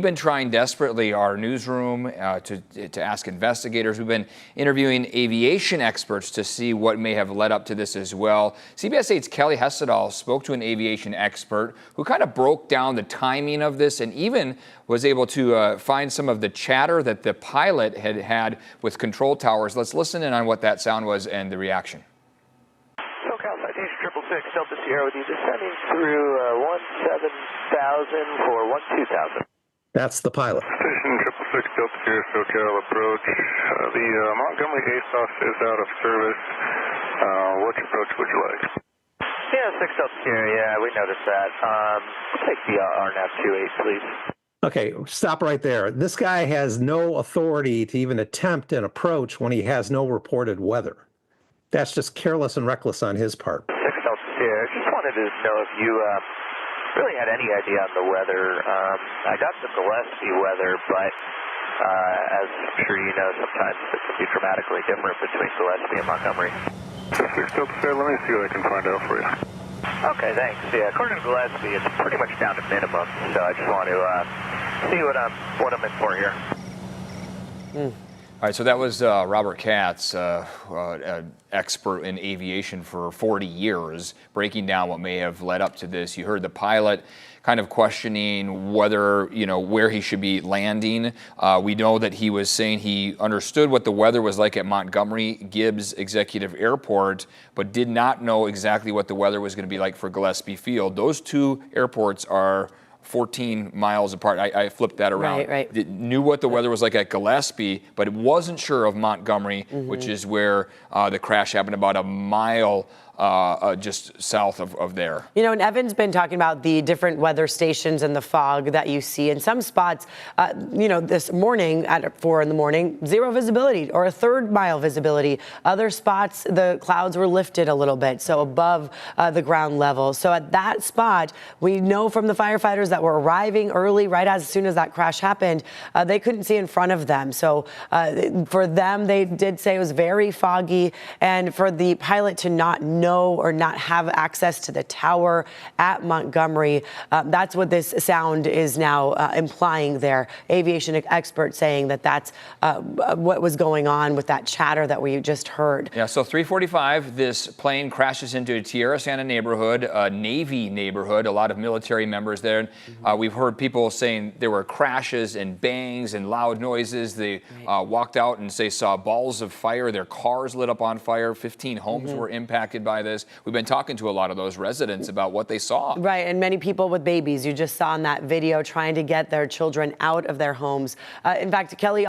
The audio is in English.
We've been trying desperately, our newsroom, to ask investigators. We've been interviewing aviation experts to see what may have led up to this as well. CBS 8's Kelly Hessedal spoke to an aviation expert who kind of broke down the timing of this and even was able to find some of the chatter that the pilot had with control towers. Let's listen in on what that sound was and the reaction. SoCal Citation 666, Delta Sierra with you, descending through 17,000 for 12,000. That's the pilot. Station 666, Delta Sierra, SoCal approach. The Montgomery ASOS is out of service. Which approach would you like? Yeah, 6 Delta Sierra, yeah, we noticed that. Take the RNAV 28, please. Okay, stop right there. This guy has no authority to even attempt an approach when he has no reported weather. That's just careless and reckless on his part. 6 Delta Sierra, just wanted to know if you really had any idea on the weather. I got the Gillespie weather, but as I'm sure you know, sometimes it can be dramatically different between Gillespie and Montgomery. 6 Delta Sierra, let me see what I can find out for you. Okay, thanks. Yeah, according to Gillespie, it's pretty much down to minimum, so I just want to see what I'm in for here. All right, so that was Robert Katz, expert in aviation for 40 years, breaking down what may have led up to this. You heard the pilot kind of questioning whether, where he should be landing. We know that he was saying he understood what the weather was like at Montgomery Gibbs Executive Airport, but did not know exactly what the weather was going to be like for Gillespie Field. Those two airports are 14 miles apart. I flipped that around. Right. Knew what the weather was like at Gillespie, but it wasn't sure of Montgomery, which is where the crash happened, about a mile just south of there. And Evan's been talking about the different weather stations and the fog that you see in some spots. This morning at 4 in the morning, zero visibility or a third-mile visibility. Other spots, the clouds were lifted a little bit, so above the ground level. So at that spot, we know from the firefighters that were arriving early, right as soon as that crash happened, they couldn't see in front of them. So for them, they did say it was very foggy, and for the pilot to not know or not have access to the tower at Montgomery. That's what this sound is now implying there. Aviation experts saying that that's what was going on with that chatter that we just heard. Yeah, so 3:45, this plane crashes into a Tierra Santa neighborhood, a Navy neighborhood, a lot of military members there. We've heard people saying there were crashes and bangs and loud noises. They walked out and saw balls of fire. Their cars lit up on fire. 15 homes were impacted by this. We've been talking to a lot of those residents about what they saw. Right, and many people with babies you just saw in that video trying to get their children out of their homes. In fact, Kelly